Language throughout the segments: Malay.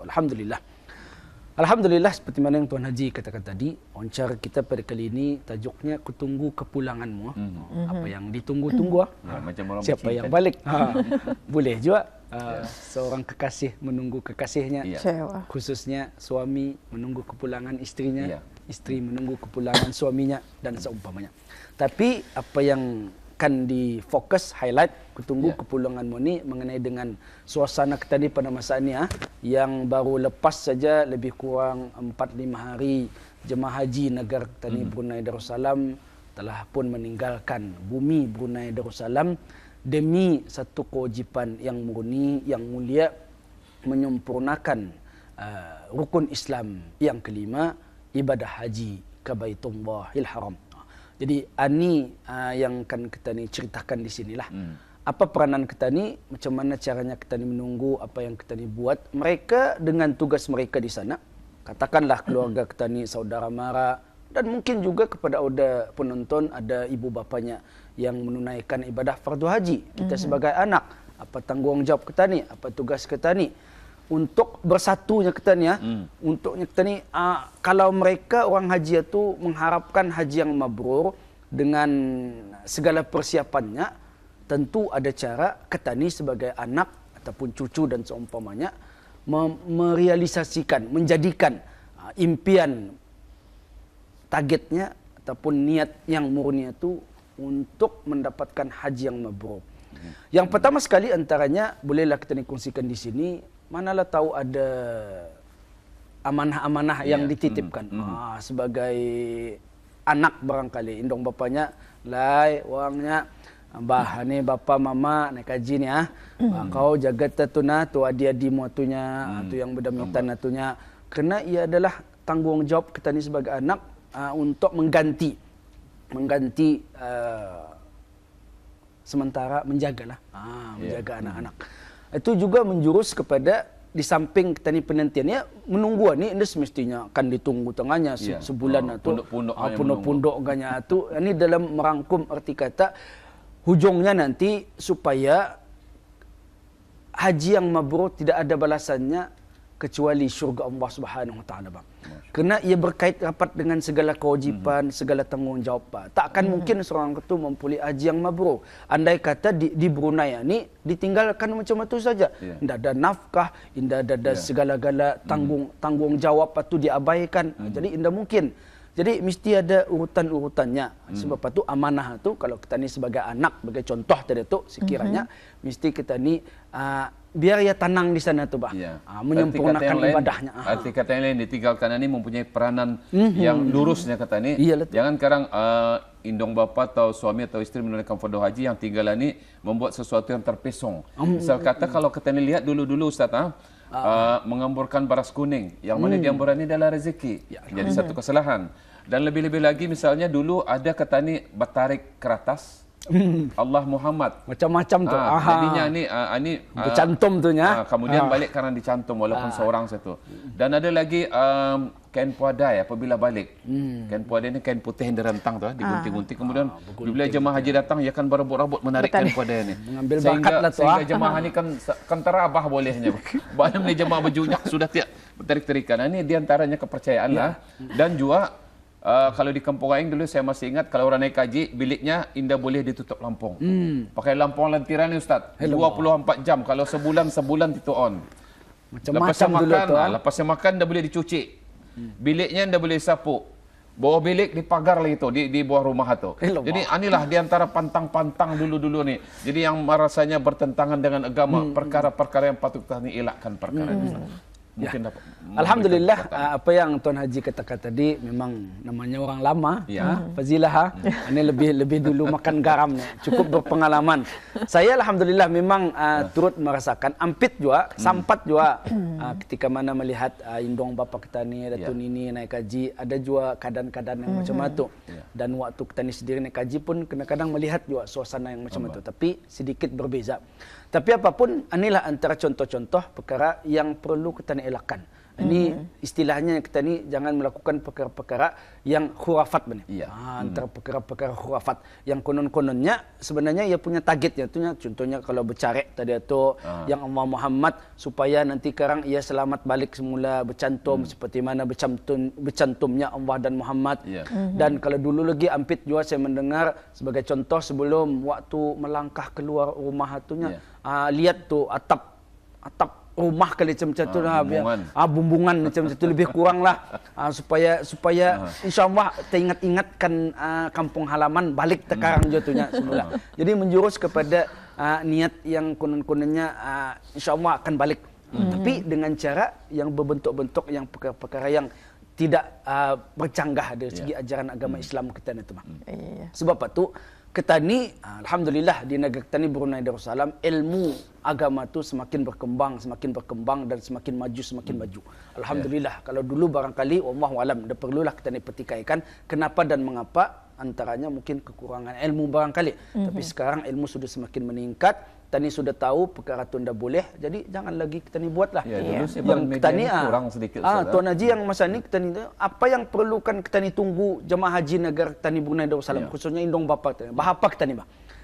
Alhamdulillah. Alhamdulillah, seperti mana yang Tuan Haji katakan tadi, wawancara kita pada kali ini tajuknya Kutunggu Kepulanganmu. Apa yang ditunggu-tunggu. Macam orang siapa yang balik. Boleh juga. Seorang kekasih menunggu kekasihnya. Khususnya suami menunggu kepulangan istrinya. Istri menunggu kepulangan suaminya dan seumpamanya. Tapi apa yang kan difokus highlight Kutunggu Kepulanganmu ni mengenai dengan suasana kita ni pada masa ni yang baru lepas saja lebih kurang 4-5 hari jemaah haji negara kita ni Brunei Darussalam telah pun meninggalkan bumi Brunei Darussalam demi satu kewajipan yang murni yang mulia menyempurnakan rukun Islam yang kelima, ibadah haji ke Baitullahil Haram. Jadi ini yang akan kita ni ceritakan di sinilah. Apa peranan kita ni, macam mana caranya kita ni menunggu, apa yang kita ni buat. Mereka dengan tugas mereka di sana, katakanlah keluarga kita ni, saudara mara, dan mungkin juga kepada ada penonton, ada ibu bapanya yang menunaikan ibadah fardu haji. Kita sebagai anak, apa tanggungjawab kita ni, apa tugas kita ni. Untuk bersatunya kita ni untuknya kita ni kalau mereka orang haji itu mengharapkan haji yang mabrur dengan segala persiapannya, tentu ada cara kita ni sebagai anak ataupun cucu dan seumpamanya merealisasikan, menjadikan impian targetnya ataupun niat yang murni itu untuk mendapatkan haji yang mabrur. Yang pertama sekali antaranya bolehlah kita ni kongsikan di sini. Manalah tahu ada amanah-amanah yang dititipkan sebagai anak barangkali indong bapanya lai wangnya bah ni bapa mama naik haji ni kau jaga tatuna tu adik-adik muatunya tu yang berdamitan atunya kerana ia adalah tanggungjawab kita ni sebagai anak untuk mengganti sementara menjagalah menjaga anak-anak. Itu juga menjurus kepada di samping kita ni penantiannya menunggu ni ini semestinya akan ditunggu tengahnya sebulan atau pondok-pondok ganya tu ini dalam merangkum arti kata hujungnya nanti supaya haji yang mabrur tidak ada balasannya kecuali syurga Allah Subhanahu Wa Taala bang. Kerana ia berkait rapat dengan segala kewajipan, segala tanggungjawab. Takkan mungkin seorang itu mempunyai haji yang mabrur. Andai kata di Brunei ni ditinggalkan macam itu saja. Tidak ada nafkah, tidak ada segala-gala tanggungjawab itu diabaikan. Jadi tidak mungkin. Jadi mesti ada urutan-urutannya. Sebab itu amanah itu kalau kita ni sebagai anak, sebagai contoh tadi tu sekiranya mesti kita ni biar ia tenang di sana tu bah. Menyempurnakan ibadahnya. Arti kata yang lain ditinggalkan ini mempunyai peranan yang lurusnya kata ni. Jangan sekarang indong bapa atau suami atau isteri menunaikan fardu haji yang tinggal ini membuat sesuatu yang terpesong. Misal kata kalau kita ni lihat dulu-dulu Ustaz mengamburkan baras kuning yang mana diamburan ini adalah rezeki. Jadi satu kesalahan. Dan lebih-lebih lagi misalnya dulu ada kata ni bertarik keratas Allah Muhammad macam-macam tu. Jadinya ini bercantum tu nya. Kemudian balik karena dicantum walaupun seorang satu. Dan ada lagi kain puadai apabila balik. Kain puadai ini kain putih yang direntang tu digunting-gunting kemudian bila jemaah haji datang ia akan berebut-rebut menarik kain puadai ini. Mengambil bakat lah tu. Sehingga jemaah ini kan terabah bolehnya. Banyak ni jemaah berjunyak sudah tidak tarik-tarikan. Ini diantaranya kepercayaan lah. Dan juga kalau di Kampung Aing dulu saya masih ingat kalau orang naik haji biliknya indah boleh ditutup lampung. Pakai lampung lantiran ni Ustaz. 24 jam kalau sebulan itu on. Macam-macam dulu tu. Lepasnya makan dah boleh dicuci. Biliknya dah boleh sapu. Bawah bilik dipagar lagi tu di bawah rumah tu. Jadi inilah di antara pantang-pantang dulu-dulu ni. Jadi yang rasanya bertentangan dengan agama, perkara-perkara yang patut kita elakkan perkara itu. Alhamdulillah apa yang Tuan Haji katakan tadi memang namanya orang lama Fazilah ini lebih dulu makan garam cukup berpengalaman. Saya alhamdulillah memang turut merasakan ampit juga sampat juga ketika mana melihat indong bapa kita ni Datuk Nini naik haji ada juga keadaan-keadaan yang macam itu dan waktu kita ni sendiri naik haji pun kadang-kadang melihat juga suasana yang macam itu tapi sedikit berbeza. Tapi apapun, inilah antara contoh-contoh perkara yang perlu kita elakkan. Ini istilahnya kita ni jangan melakukan perkara-perkara yang khurafat benar. Antara perkara-perkara khurafat yang konon-kononnya sebenarnya ia punya targetnya. Contohnya kalau bercarek tadi itu yang Allah Muhammad supaya nanti sekarang ia selamat balik semula bercantum seperti mana bercantumnya Allah dan Muhammad. Dan kalau dulu lagi ampit juga saya mendengar sebagai contoh sebelum waktu melangkah keluar rumah itunya lihat tu atap rumah kali macam tu lah, bumbungan macam tu lebih kurang lah, supaya insyaallah teringat-ingatkan kampung halaman balik tekarang jatuhnya semula. Jadi menjurus kepada niat yang konon-kononnya insyaallah akan balik. Tapi dengan cara yang berbentuk-bentuk yang perkara-perkara yang tidak bercanggah dari segi ajaran agama Islam kita ni tu. Sebab itu kita ni alhamdulillah di negara kita ni Brunei Darussalam ilmu agama tu semakin berkembang dan semakin maju. Alhamdulillah. Kalau dulu barangkali wallahu alam dah perlulah kita ni petikaikan kenapa dan mengapa, antaranya mungkin kekurangan ilmu barangkali. Tapi sekarang ilmu sudah semakin meningkat. Kita ni sudah tahu perkara tu dah boleh. Jadi jangan lagi kita ni buatlah. Dulu yang kita ni kurang sedikit. Tuan Haji yang masa ni kita ni apa yang perlukan kita ni tunggu jemaah haji negara kita ni Brunei Darussalam khususnya Indong Bapa kita. Bahapa kita ni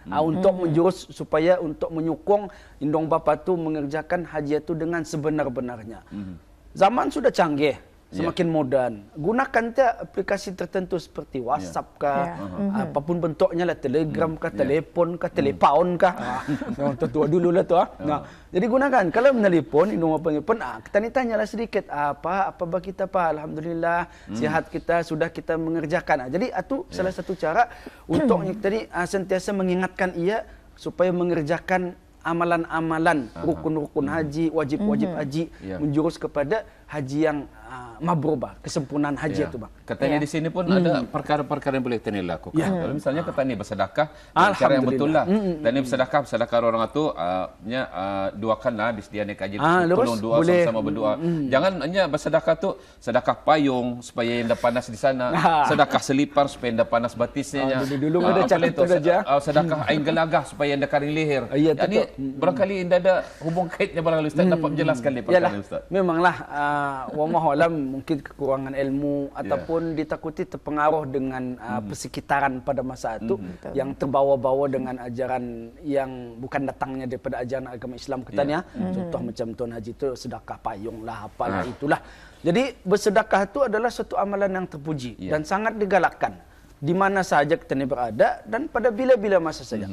untuk menjurus supaya untuk menyokong Indong Bapa tu mengerjakan haji itu dengan sebenar-benarnya. Zaman sudah canggih, semakin moden. Gunakan aplikasi tertentu seperti WhatsApp kah, apapun bentuknya lah, Telegram kah, telefon kah, telepon kah. Tua dulu lah tu. Jadi gunakan. Kalau menelpon, kita ni tanyalah sedikit, apa kita Pak? Alhamdulillah, sihat kita, sudah kita mengerjakan. Jadi itu salah satu cara untuk kita ni sentiasa mengingatkan ia supaya mengerjakan amalan-amalan rukun-rukun haji, wajib-wajib haji menjurus kepada haji yang mabrur, kesempurnaan haji itu bang. Katanya di sini pun ada perkara-perkara yang boleh kita lakukan. Kalau misalnya kita ni bersedekah cara yang betul lah. Dan ni bersedekah orang itu doakanlah disediakan kaji tolong doa sama-sama berdoa. Jangan hanya bersedekah tu sedekah payung supaya yang dah panas di sana, sedekah selipar supaya yang dah panas batisnya. Dulu ada cara itu saja. Sedekah air gelagah supaya yang dah kering leher. Jadi barangkali indah ada hubung kaitnya barangkali Ustaz dapat menjelaskan ni perkara Ustaz. Memanglah wallahu alam mungkin kekurangan ilmu ataupun ditakuti terpengaruh dengan persekitaran pada masa itu yang terbawa-bawa dengan ajaran yang bukan datangnya daripada ajaran agama Islam kita ni. Contoh macam Tuan Haji itu sedekah payung lah, apalah itulah. Jadi bersedekah itu adalah satu amalan yang terpuji dan sangat digalakkan di mana sahaja kita ni berada dan pada bila-bila masa saja.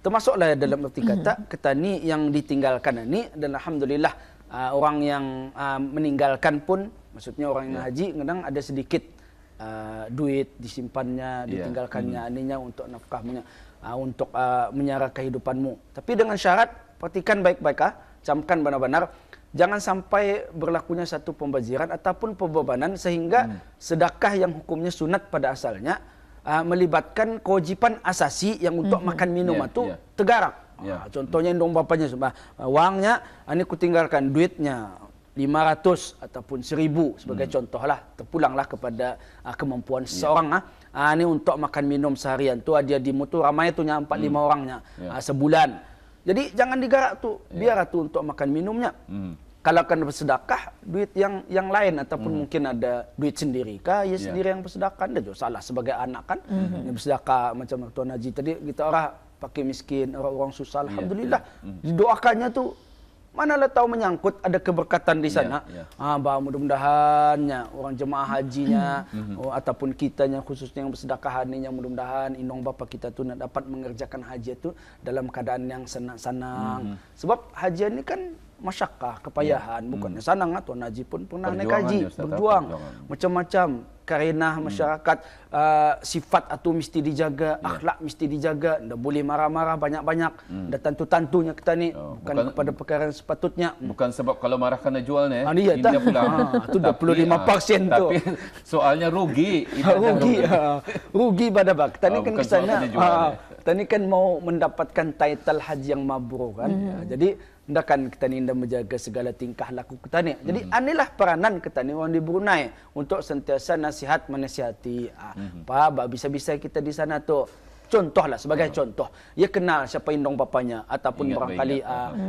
Termasuklah dalam arti kata kita ni yang ditinggalkan ini dan alhamdulillah orang yang meninggalkan pun, maksudnya orang yang haji kadang ada sedikit duit disimpannya, ditinggalkannya ininya untuk nafkahnya, untuk menyara kehidupanmu. Tapi dengan syarat, perhatikan baik-baik, camkan benar-benar, jangan sampai berlakunya satu pembaziran ataupun pembebanan sehingga sedekah yang hukumnya sunat pada asalnya melibatkan kewajipan asasi yang untuk makan minum itu tergarap. Contohnya Indong bapanya wangnya ini kutinggalkan duitnya 500 ataupun 1000 sebagai contoh lah, terpulanglah kepada kemampuan seseorang. Ini untuk makan minum seharian tu dia di mutu ramai tu 4-5 orangnya sebulan. Jadi jangan digarap tu, biar tu untuk makan minumnya. Kalau akan bersedekah duit yang lain ataupun mungkin ada duit sendiri kah, ia sendiri yang bersedekah, dah salah sebagai anak kan. Bersedekah macam Tuan Haji tadi, kita orang pakai miskin, orang susah, alhamdulillah. Didoakannya tu manalah tahu menyangkut ada keberkatan di sana. Bah mudah-mudahannya orang jemaah hajinya ataupun kitanya khususnya yang bersedekah ini, yang mudah-mudahan Indong Bapa kita tu nak dapat mengerjakan haji itu dalam keadaan yang senang-senang. Sebab haji ini kan masyakkah, kepayahan, bukannya senang. Tuan Haji pun pernah naik haji, berjuang macam-macam. Karenah masyarakat, sifat atau mesti dijaga, akhlak mesti dijaga, tidak boleh marah-marah banyak-banyak, dan tantu-tantunya kita ni bukan kepada perkara yang sepatutnya. Bukan sebab kalau marah kena jual ni, Indah pulang. Itu 25% tu. Tapi soalnya rugi. Rugi pada bak. Kita ni kan kesana, kita ni kan mau mendapatkan title haji yang mabrur kan. Jadi hendakkan kita ni menjaga segala tingkah laku kita ni. Jadi inilah peranan kita ni orang di Brunei untuk sentiasa nasihat menasihati. Pak, bisa-bisa kita di sana tu contohlah, sebagai contoh. Ia kenal siapa indong bapanya ataupun barangkali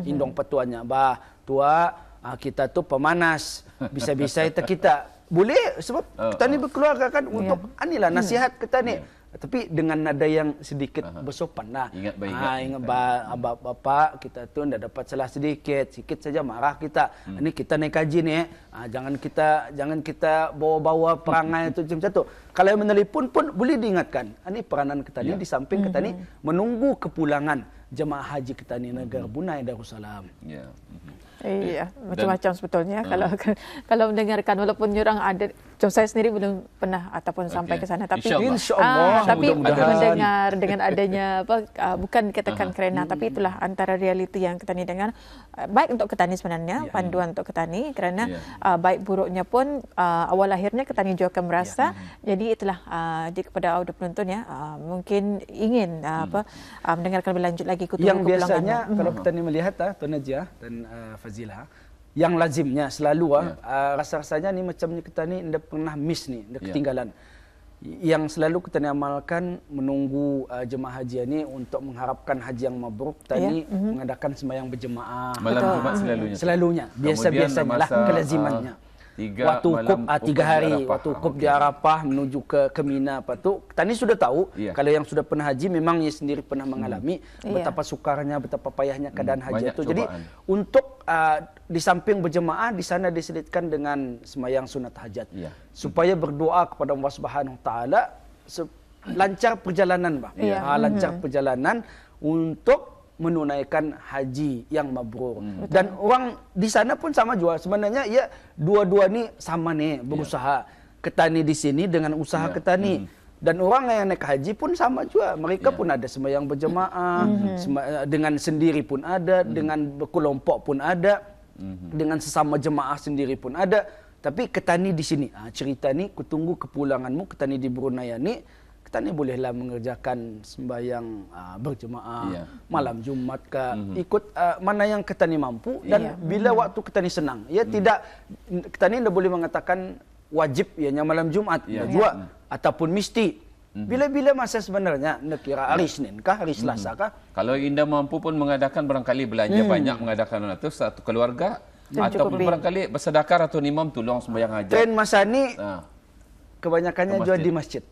indong petuanya. Bah, tua kita tu pemanas. Bisa-bisa kita boleh sebab kita ni berkeluarga kan untuk anilah nasihat kita ni. Tapi dengan nada yang sedikit bersopan lah. Ingat bapak kita tu ndak dapat salah sedikit saja marah kita. Ini kita naik kaji ni, jangan kita bawa-bawa perangai tu macam tu. Kalau yang menelpon pun boleh diingatkan. Ini peranan kita ni di samping kita ni menunggu kepulangan jemaah haji kita ni negara Brunei Darussalam. Iya, macam-macam sebetulnya kalau mendengarkan, walaupun orang ada, macam saya sendiri belum pernah ataupun sampai ke sana, tapi InsyaAllah. Tapi mendengar dengan adanya bukan dikatakan kerana, tapi itulah antara realiti yang kita ni dengar, baik untuk ketani sebenarnya, panduan untuk ketani, kerana baik buruknya pun awal akhirnya ketani juga akan merasa. Jadi itulah kepada audio penonton ya, mungkin ingin mendengarkan lebih lanjut lagi yang biasanya kalau ketani melihat Tuan Najia dan Fazila, yang lazimnya selalu rasa-rasanya ni macam ni kita ni ndak pernah miss ni, ndak ketinggalan. Yang selalu kita ni amalkan menunggu jemaah haji ni untuk mengharapkan haji yang mabrur, tadi mengadakan sembahyang berjemaah malam Jumaat selalunya. Biasa-biasanya lah kelazimannya. Waktu wukuf 3 hari, waktu wukuf di Arafah menuju ke Mina, apa tu kita ni sudah tahu. Kalau yang sudah pernah haji memang ia sendiri pernah mengalami betapa sukarnya, betapa payahnya keadaan haji itu. Jadi untuk di samping berjemaah di sana diselitkan dengan sembahyang sunat hajat supaya berdoa kepada Allah Subhanahu taala lancar perjalanan, lancar perjalanan untuk menunaikan haji yang mabrur. Dan orang di sana pun sama juga. Sebenarnya ya dua-dua ni sama nih berusaha. Ketani di sini dengan usaha ketani. Dan orang yang naik haji pun sama juga. Mereka pun ada sembahyang berjemaah, dengan sendiri pun ada, dengan berkelompok pun ada, dengan sesama jemaah sendiri pun ada. Tapi ketani di sini, cerita ni kutunggu kepulanganmu ketani di Brunei ni. Kita ni bolehlah mengerjakan sembahyang berjemaah malam Jumat ke, ikut mana yang kita ni mampu, dan bila waktu kita ni senang. Tidak, kita ni tidak boleh mengatakan wajib ianya malam Jumat juga ataupun mesti. Bila-bila masa sebenarnya, nak kira hari Senin kah, hari Selasa kah? Kalau Indah mampu pun mengadakan barangkali belanja banyak, mengadakan itu satu keluarga ataupun barangkali bersedekah atau imam tolong sembahyang hajat. Tren masa ni kebanyakannya juga di masjid.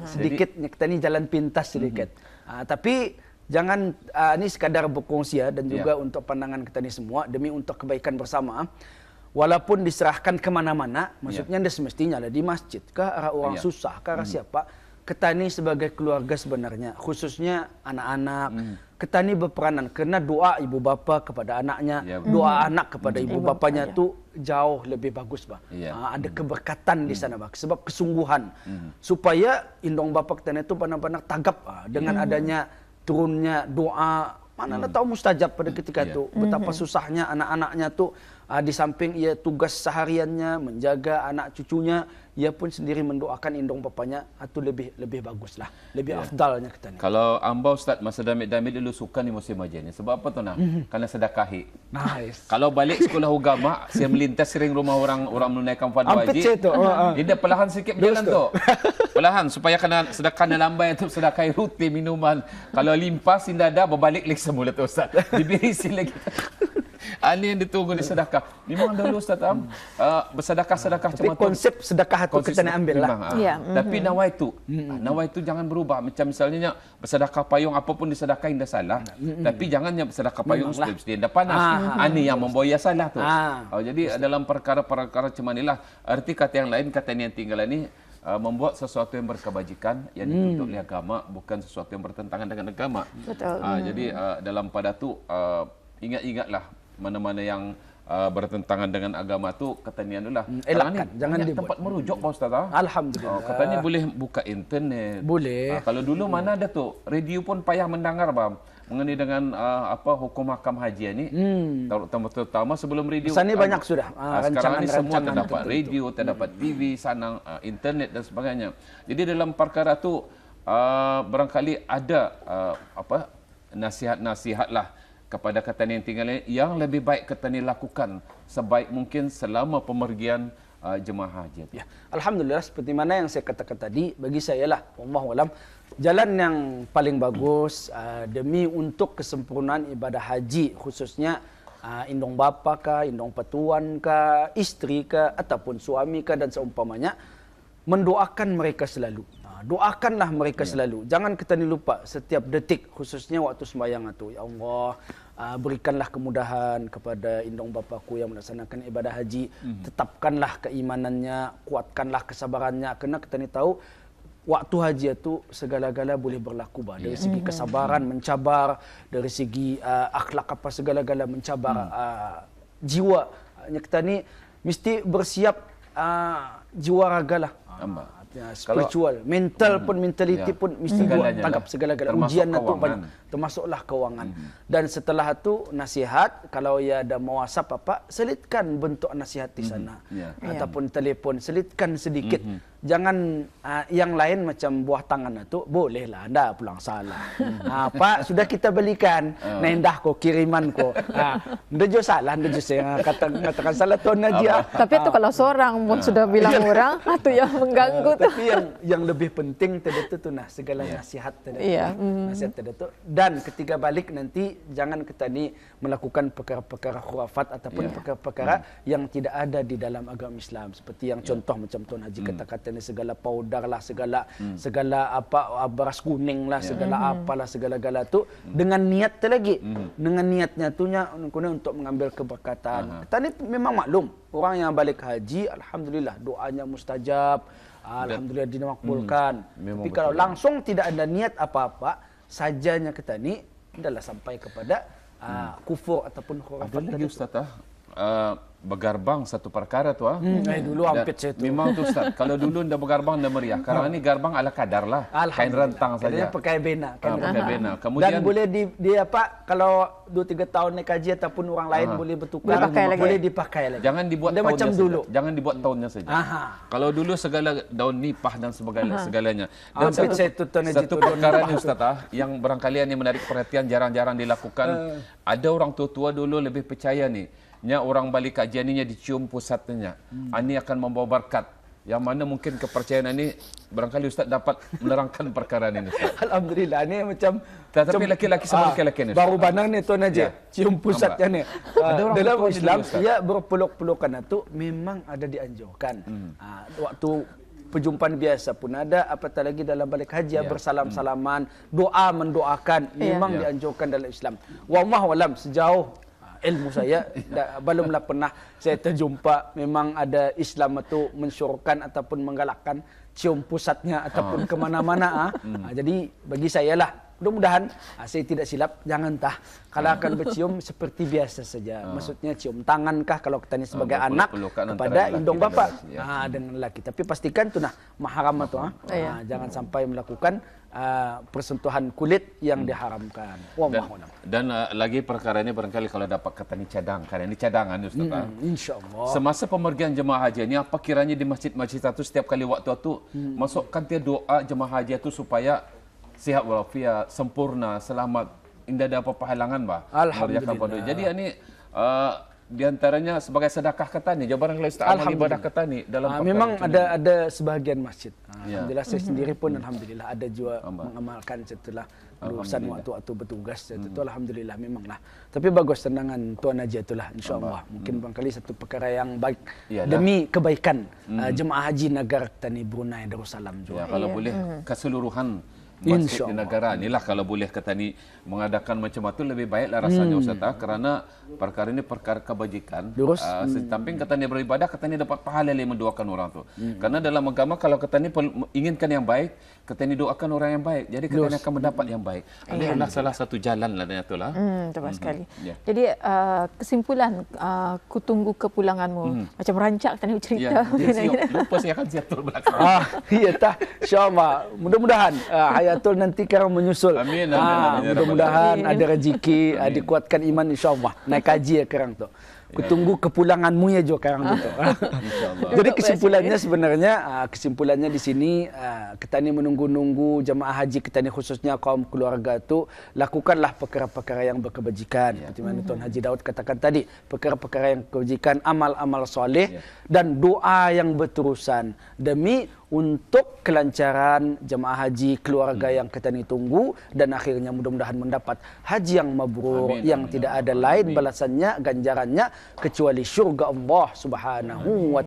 Sedikitnya kita ni jalan pintas sedikit. Tapi jangan ini sekadar berkongsi dan juga untuk pandangan kita ni semua demi untuk kebaikan bersama. Walaupun diserahkan ke mana-mana, maksudnya anda semestinya lah di masjid ke arah orang susah ke arah siapa. Kita ni sebagai keluarga sebenarnya, khususnya anak-anak, kita ni berperanan kerana doa ibu bapa kepada anaknya, doa anak kepada ibu bapanya tu jauh lebih bagus ada keberkatan di sana sebab kesungguhan supaya indong bapa kita itu benar-benar tagap dengan adanya turunnya doa. Mana nak tahu mustajab pada ketika itu. Betapa susahnya anak-anaknya tu di samping ia tugas sehariannya menjaga anak cucunya, ia pun sendiri mendoakan indong bapanya, itu lebih baguslah, lebih afdalnya kita ni. Kalau amba Ustaz masa damit dulu suka ni musim haji ni. Sebab apa tu nah? Kerana sedekahi. Nice. Kalau balik sekolah agama, saya melintas sering rumah orang menunaikan fardu haji. Dia perlahan sikit berjalan tu. Perlahan supaya kena sedekah lambai tu sedekahi roti minuman. Kalau limpas indah ada berbalik lagi semula tu Ustaz. Dibirisi lagi. Ini yang ditunggu di sedekah. Memang dulu Ustaz bersedekah-sedekah macam tu. Konsep sedekah itu kita nak ambil lah. Tapi nawai itu jangan berubah. Macam misalnya bersedekah payung apapun disedekahin dah salah. Tapi jangannya bersedekah payung mesti dah panas. Ini yang membawa salah tu. Jadi dalam perkara-perkara macam inilah arti kata yang lain, kata yang tinggal ini membuat sesuatu yang berkebajikan yang dituntut oleh agama, bukan sesuatu yang bertentangan dengan agama. Betul. Jadi dalam pada tu ingat-ingatlah mana-mana yang bertentangan dengan agama tu katanya itulah. Elakkan, jangan dibuat. Tempat merujuk Pak Ustaz. Alhamdulillah. Katanya boleh buka internet. Boleh. Kalau dulu mana ada tu, radio pun payah mendengar bang mengenai dengan hukum hakam haji ni. Terutama sebelum radio. Sana banyak sudah. Sekarang ni semua terdapat radio, terdapat TV, sanang internet dan sebagainya. Jadi dalam perkara tu barangkali ada nasihat-nasihat lah kepada ketani yang tinggal yang lebih baik ketani lakukan sebaik mungkin selama pemergian jemaah haji. Ya. Alhamdulillah, seperti mana yang saya katakan tadi, bagi saya lah, wallahu alam, jalan yang paling bagus demi untuk kesempurnaan ibadah haji, khususnya indong bapa kah, indong patuan kah, istri kah, ataupun suami kah dan seumpamanya, mendoakan mereka selalu. Doakanlah mereka selalu. Jangan kita ni lupa setiap detik, khususnya waktu sembahyang itu. Ya Allah, berikanlah kemudahan kepada indong bapaku yang melaksanakan ibadah haji. Tetapkanlah keimanannya, kuatkanlah kesabarannya. Kerana kita ni tahu, waktu haji itu segala-gala boleh berlaku. Dari segi kesabaran mencabar, dari segi akhlak apa segala-gala mencabar jiwa. Kita ni mesti bersiap jiwa raga lah. Spiritual, mental pun, mentality pun mesti buat tanggap segala-gala. Ujian itu banyak, termasuklah kewangan. Dan setelah itu nasihat, kalau ia ada mewasap apa, selitkan bentuk nasihat di sana. Ataupun telefon, selitkan sedikit. Jangan yang lain macam buah tangan itu, bolehlah anda pulang salah. Pak, sudah kita belikan, nendah ko, kiriman ko. Anda jo salah, anda jo saya katakan salah tuan aja. Tapi itu kalau seorang pun sudah bilang orang, itu yang mengganggu. Tapi yang lebih penting tadi itu nah segala nasihat tadi. Nasihat tadi itu. Dan ketika balik nanti jangan kita ni melakukan perkara-perkara khurafat ataupun perkara-perkara yang tidak ada di dalam agama Islam. Seperti yang contoh macam Tuan Haji kata-kata ni, segala powder lah, segala apa beras kuning lah, segala apalah segala-gala tu dengan niat lagi. Dengan niatnya tu untuk mengambil keberkatan. Kita ni memang maklum orang yang balik haji, alhamdulillah doanya mustajab. Alhamdulillah dimakbulkan. Tapi kalau langsung tidak ada niat apa-apa, sajanya kita ni adalah sampai kepada kufur ataupun khurafat. Ada lagi Ustaz bergarbang satu perkara tu dulu hampir saya tu. Memang tu Ustaz. Kalau dulu anda bergarbang anda meriah. Sekarang ni garbang ala kadar lah. Kain rentang saja. Pakai bena. Pakai bena. Kemudian dan boleh di apa kalau 2-3 tahun naik haji ataupun orang lain boleh bertukar, boleh dipakai lagi. Jangan dibuat tahunnya macam dulu. Saja. Jangan dibuat tahunnya saja. Kalau dulu segala daun nipah dan segalanya. Dan satu perkara ni Ustaz yang barangkali yang menarik perhatian jarang-jarang dilakukan. Ada orang tua-tua dulu lebih percaya ni. Orang balik kajian ini dicium pusatnya. Ini akan membawa berkat. Yang mana mungkin kepercayaan ini barangkali Ustaz dapat menerangkan perkara ini Ustaz. Alhamdulillah ini macam tapi laki-laki sama laki-laki ni. Baru banang ni Tuan Haji. Cium pusatnya ni. Dalam Islam dia berpeluk-pelukan itu memang ada dianjurkan. Waktu perjumpaan biasa pun ada, apatah lagi dalam balik haji bersalam-salaman, doa mendoakan memang dianjurkan dalam Islam. Wallahu alam sejauh ilmu saya belumlah pernah saya terjumpa memang ada Islam itu mensyuruhkan ataupun menggalakkan cium pusatnya ataupun ke mana-mana. Jadi bagi saya lah, mudah-mudahan saya tidak silap, jangan kalau akan bercium seperti biasa saja. Maksudnya cium tangankah kalau kita ni sebagai anak kepada indong bapa dengan lelaki. Tapi pastikan tu mahram tu jangan sampai melakukan persentuhan kulit yang diharamkan. Dan lagi perkara ini barangkali kalau dapat kata ni cadang, kerana ini cadangan Ustaz. Insya-Allah. Semasa pemergian jemaah haji ini apa kiranya di masjid-masjid itu setiap kali waktu itu masukkan dia doa jemaah haji itu supaya sihat walafiat, sempurna, selamat, tidak ada apa-apa halangan Alhamdulillah. Jadi ini di antaranya sebagai sedekah ke tani. Jawapan kalau Ustaz amal ibadah ke tani dalam memang ada sebahagian masjid. Alhamdulillah saya sendiri pun alhamdulillah ada juga mengamalkan setelah urusan waktu bertugas itu alhamdulillah memanglah. Tapi bagus tendangan Tuan Haji itulah insya-Allah. Mungkin barangkali satu perkara yang baik demi kebaikan jemaah haji negara Tani Brunei Darussalam juga. Kalau boleh keseluruhan masjid di negara inilah kalau boleh kata ni mengadakan macam itu lebih baiklah rasanya Ustaz kerana perkara ini perkara kebajikan. Samping kata ni beribadah, kata ni dapat pahala yang mendoakan orang tu. Karena dalam agama kalau kata ni inginkan yang baik, kata ni doakan orang yang baik. Jadi kata ni akan mendapat yang baik. Ini adalah salah satu jalan lah itulah. Tepat sekali. Jadi kesimpulan ku tunggu kepulanganmu. Macam rancak kata ni cerita. Lupa saya akan siap belakang. Iya insya-Allah. Mudah-mudahan Hayatul nanti sekarang menyusul. Amin. Mudah-mudahan ada rezeki, dikuatkan iman insya-Allah. Naik haji sekarang tu. Kutunggu kepulanganmu ya Jo sekarang gitu. Jadi kesimpulannya sebenarnya kesimpulannya di sini kita ini menunggu-nunggu jemaah haji kita ini khususnya kaum keluarga itu lakukanlah perkara-perkara yang berkebajikan seperti mana Tuan Haji Daud katakan tadi, perkara-perkara yang kebajikan, amal-amal soleh dan doa yang berterusan demi untuk kelancaran jemaah haji keluarga yang kita ini tunggu dan akhirnya mudah-mudahan mendapat haji yang mabrur yang tidak ada lain balasannya ganjarannya kecuali syurga Allah Subhanahu wa